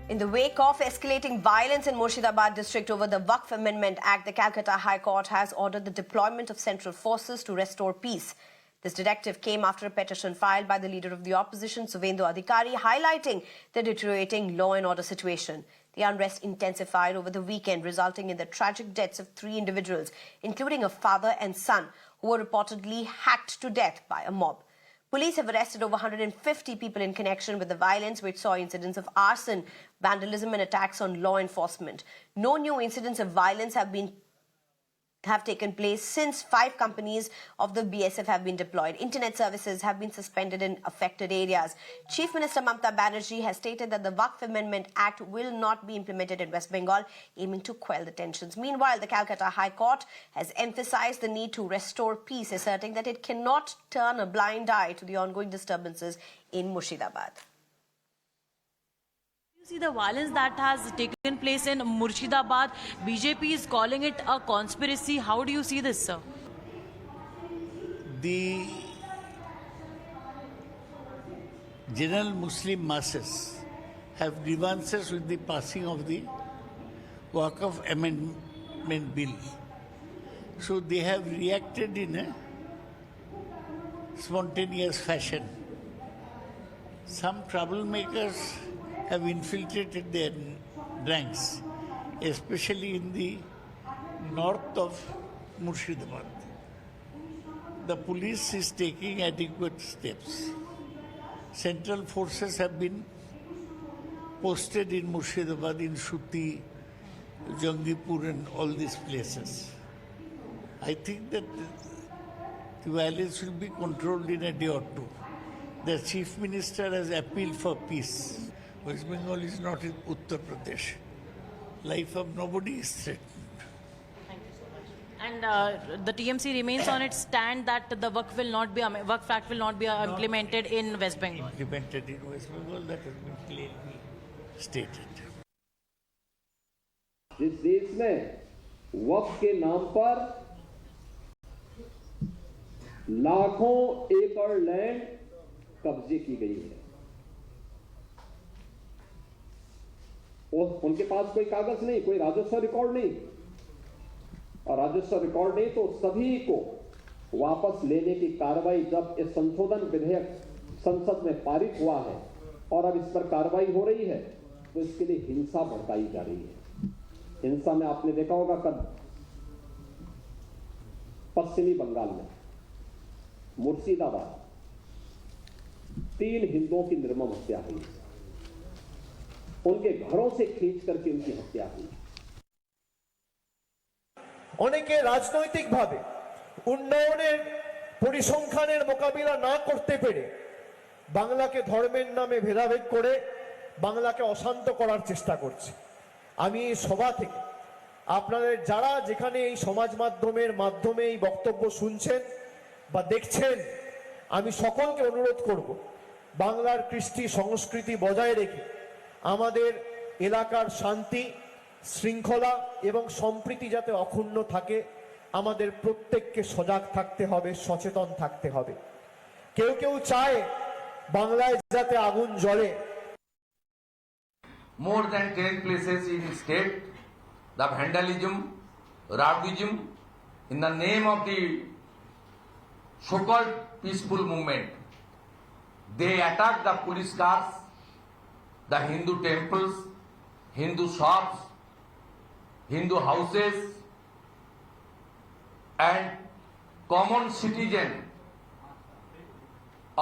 In the wake of escalating violence in Murshidabad district over the Waqf Amendment Act, the Calcutta High Court has ordered the deployment of central forces to restore peace. This directive came after a petition filed by the leader of the opposition, Suvendu Adhikari, highlighting the deteriorating law and order situation. The unrest intensified over the weekend, resulting in the tragic deaths of 3 individuals, including a father and son, who were reportedly hacked to death by a mob. Police have arrested over 150 people in connection with the violence, which saw incidents of arson, vandalism and attacks on law enforcement. No new incidents of violence have taken place since 5 companies of the BSF have been deployed. Internet services have been suspended in affected areas. Chief Minister Mamata Banerjee has stated that the Waqf Amendment Act will not be implemented in West Bengal, aiming to quell the tensions. Meanwhile, the Calcutta High Court has emphasized the need to restore peace, asserting that it cannot turn a blind eye to the ongoing disturbances in Murshidabad. See the violence that has taken place in Murshidabad. BJP is calling it a conspiracy. How do you see this, sir? The general Muslim masses have grievances with the passing of the Waqf Amendment Bill. So they have reacted in a spontaneous fashion. Some troublemakers have infiltrated their ranks, especially in the north of Murshidabad. The police is taking adequate steps. Central forces have been posted in Murshidabad, in Shuti, Jangipur and all these places. I think that the violence will be controlled in a day or two. The Chief Minister has appealed for peace. West Bengal is not in Uttar Pradesh. Life of nobody is threatened. Thank you so much. And the TMC remains on its stand that the Waqf Act will not be implemented in West Bengal. Implemented in West Bengal, that has been clearly stated. जिस देश में वक्फ के नाम पर लाखों एकड़ land कब्जे की गई है और उनके पास कोई कागज नहीं, कोई राजस्व रिकॉर्ड नहीं, और राजस्व रिकॉर्ड नहीं तो सभी को वापस लेने की कार्रवाई जब इस संशोधन विधेयक संसद में पारित हुआ है और अब इस पर कार्रवाई हो रही है तो इसके लिए हिंसा भड़काई जा रही है। हिंसा में आपने देखा होगा कल पश्चिमी बंगाल में मुर्शिदाबाद 3 हिंदुओं की निर्मम हत्या हुई, उनके घरों से खींच करके उनकी हत्या हुई। অনেকে রাজনৈতিকভাবে উন্নয়নের পরিসংখ্যানের মোকাবিলা না করতে পেরে বাংলাকে ধর্মের নামে ভেদাভেদ করে বাংলাকে অশান্ত করার চেষ্টা করছে। আমি এই সভা থেকে আপনাদের যারা যেখানে এই সমাজ মাধ্যমের মাধ্যমে এই বক্তব্য শুনছেন বা দেখছেন, আমি সকলকে অনুরোধ করব বাংলার কৃষ্টি সংস্কৃতি বজায় রেখে আমাদের এলাকার শান্তি শৃঙ্খলা এবং সম্প্রীতি যাতে অক্ষুণ্ণ থাকে, আমাদের প্রত্যেককে সজাগ থাকতে হবে, সচেতন থাকতে হবে। কেউ কেউ চায় বাংলায় যাতে আগুন জ্বলে। More than 10 places in state, the vandalism, rowdyism, in the name of the so-called peaceful movement, they attack the police cars, the Hindu temples, Hindu shops, Hindu houses, and common citizen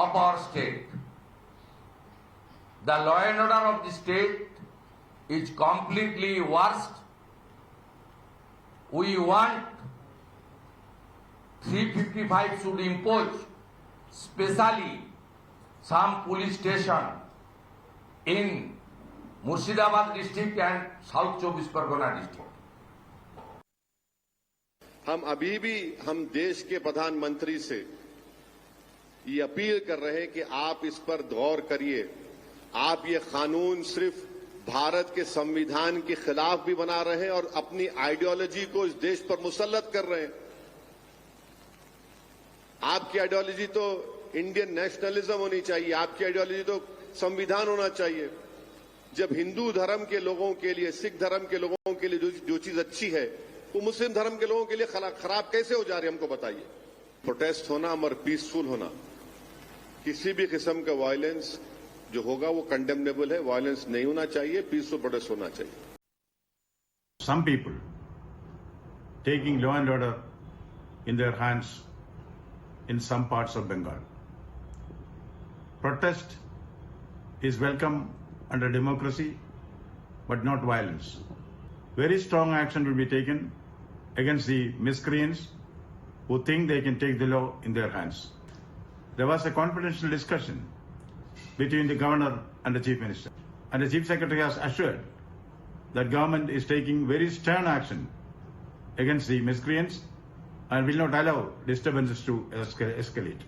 of our state. The law and order of the state is completely worst. We want 355 should impose specially some police station in Murshidabad district and South Chobis Pargona district. हम देश के प्रधानमंत्री से ये appeal कर रहे हैं कि आप इस पर गौर करिए। आप ये कानून सिर्फ भारत के संविधान के खिलाफ भी बना रहे हैं और अपनी आइडियोलॉजी को इस देश पर मुसल्लत कर रहे हैं। आपकी आइडियोलॉजी तो इंडियन नेशनलिज्म होनी चाहिए, आपकी आइडियोलॉजी तो संविधान होना चाहिए। जब हिंदू धर्म के लोगों के लिए, सिख धर्म के लोगों के लिए जो चीज अच्छी है वो मुस्लिम धर्म के लोगों के लिए खराब कैसे हो जा रही है, हमको बताइए। प्रोटेस्ट होना और पीसफुल होना, किसी भी किस्म का वायलेंस जो होगा वो कंडेमनेबल है। वायलेंस नहीं होना चाहिए, पीसफुल प्रोटेस्ट होना चाहिए। Some people taking law and order in their hands in some parts of Bengal. Protest is welcome under democracy, but not violence. Very strong action will be taken against the miscreants who think they can take the law in their hands. There was a confidential discussion between the governor and the chief minister, and the chief secretary has assured that government is taking very stern action against the miscreants and will not allow disturbances to escalate.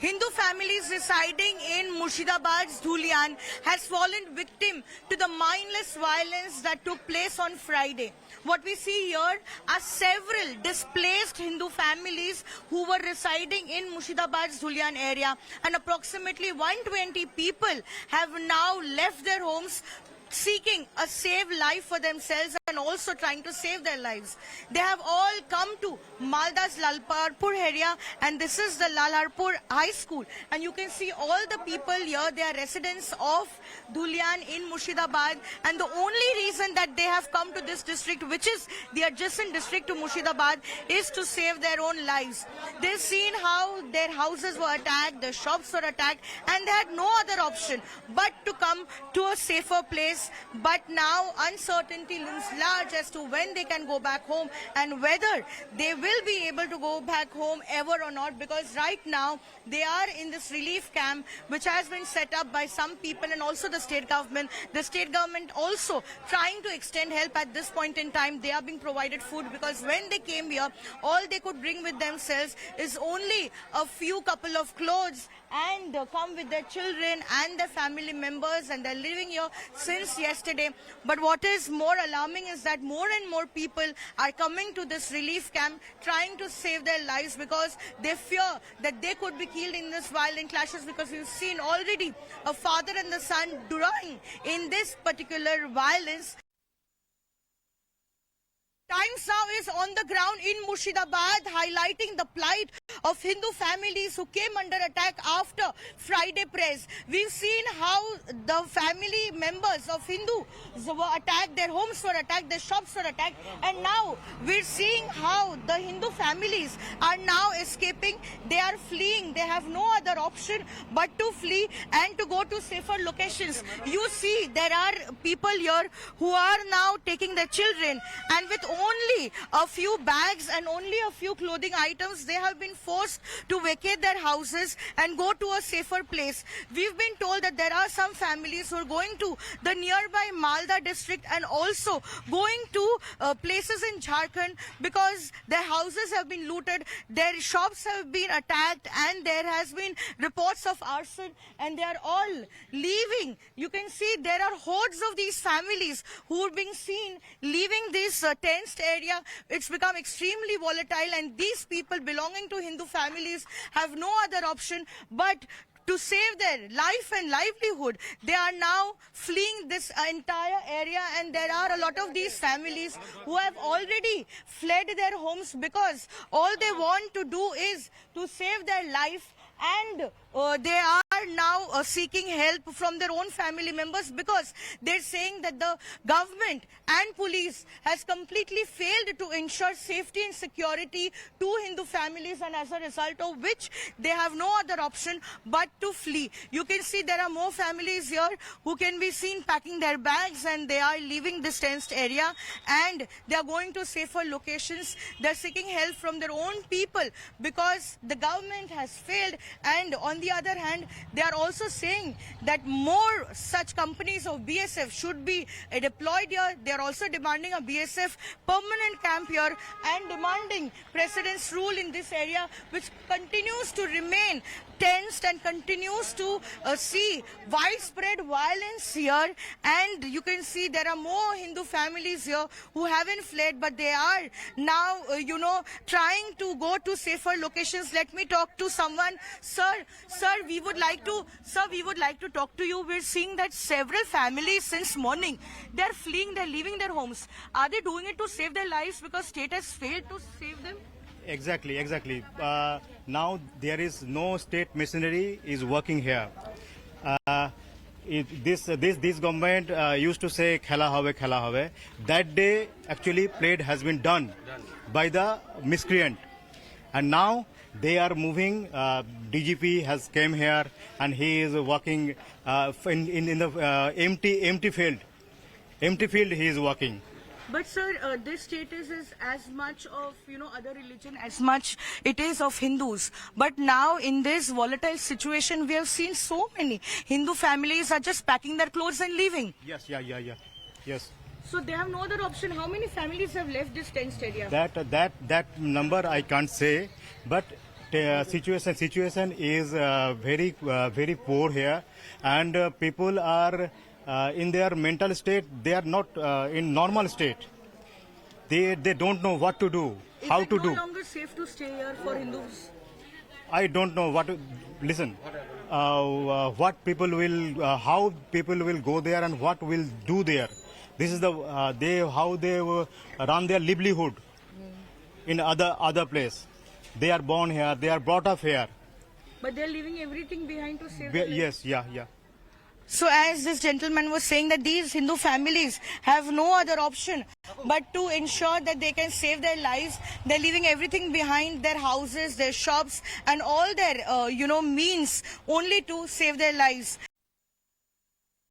Hindu families residing in Murshidabad's Dhulian has fallen victim to the mindless violence that took place on Friday. What we see here are several displaced Hindu families who were residing in Murshidabad's Dhulian area, and approximately 120 people have now left their homes seeking a safe life for themselves and also trying to save their lives. They have all come to Malda's Lalparpur area, and this is the Lalharpur High School, and you can see all the people here, they are residents of Dhulian in Murshidabad, and the only reason that they have come to this district, which is the adjacent district to Murshidabad, is to save their own lives. They've seen how their houses were attacked, their shops were attacked, and they had no other option but to come to a safer place. But now uncertainty looms large as to when they can go back home and whether they will be able to go back home ever or not, because right now they are in this relief camp which has been set up by some people and also the state government. The state government also trying to extend help at this point in time. They are being provided food because when they came here, all they could bring with themselves is only a few couple of clothes and come with their children and their family members, and they're living here since yesterday. But what is more alarming is that more and more people are coming to this relief camp trying to save their lives because they fear that they could be killed in this violent clashes, because we've seen already a father and the son dying in this particular violence. Times Now is on the ground in Murshidabad, highlighting the plight of Hindu families who came under attack after Friday prayers. We've seen how the family members of Hindus were attacked, their homes were attacked, their shops were attacked, and now we're seeing how the Hindu families are now escaping. They are fleeing. They have no other option but to flee and to go to safer locations. You see, there are people here who are now taking their children, and with only a few bags and only a few clothing items, they have been forced to vacate their houses and go to a safer place. We've been told that there are some families who are going to the nearby Malda district and also going to places in Jharkhand because their houses have been looted, their shops have been attacked, and there has been reports of arson, and they are all leaving. You can see there are hordes of these families who are being seen leaving this tensed area. It's become extremely volatile, and these people belonging to Hindu families have no other option but to save their life and livelihood. They are now fleeing this entire area, and there are a lot of these families who have already fled their homes because all they want to do is to save their life, and they are now seeking help from their own family members because they're saying that the government and police has completely failed to ensure safety and security to Hindu families, and as a result of which they have no other option but to flee. You can see there are more families here who can be seen packing their bags, and they are leaving this tensed area and they are going to safer locations. They're seeking help from their own people because the government has failed, and on the other hand, they are also saying that more such companies of BSF should be deployed here. They are also demanding a BSF permanent camp here and demanding President's rule in this area, which continues to remain tensed and continues to see widespread violence here. And you can see there are more Hindu families here who haven't fled, but they are now, trying to go to safer locations. Let me talk to someone. Sir, we would like like to talk to you. We're seeing that several families since morning, they're fleeing, they're leaving their homes. Are they doing it to save their lives because state has failed to save them? Exactly. Now there is no state machinery is working here. This government used to say khela have. That day actually parade has been done by the miscreant, and now they are moving. DGP has came here and he is working in the empty field. Empty field he is working. But sir, this status is as much of, other religion as much it is of Hindus. But now in this volatile situation, we have seen so many Hindu families are just packing their clothes and leaving. Yes. So they have no other option. How many families have left this tent area? That number I can't say, but situation is very poor here, and people are in their mental state. They are not in normal state. They don't know what to do, how to do. Is it no longer safe to stay here for Hindus? I don't know what to listen. What people will, how people will go there and what will do there. This is how they run their livelihood in other place. They are born here, they are brought up here. But they are leaving everything behind to save their lives. Yes, yeah. So as this gentleman was saying that these Hindu families have no other option but to ensure that they can save their lives, they're leaving everything behind, their houses, their shops and all their, means only to save their lives.